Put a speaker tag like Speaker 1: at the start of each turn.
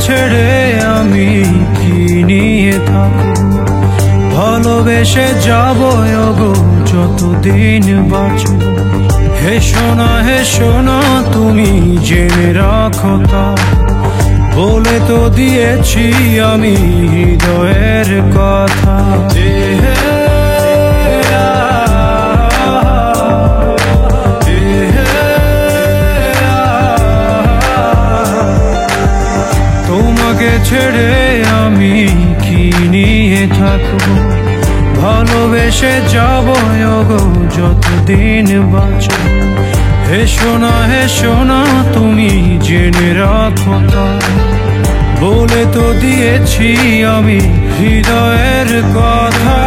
Speaker 1: ছেড়ে আমি কি নিয়ে থাকবো, ভালোবেসে যাবো গো যতদিন বাঁচব। হে সোনা তুমি জেনে রাখো তা, বলে তো দিয়েছি আমি হৃদয়ের কথা। তোমাকে ছেড়ে আমি কি নিয়ে থাকবো, ভালোবেসে যাবো গো যতদিন বাঁচব। হে সোনা তুমি জেনে রাখো তা, বলে তো দিয়েছি আমি হৃদয়ের কথা।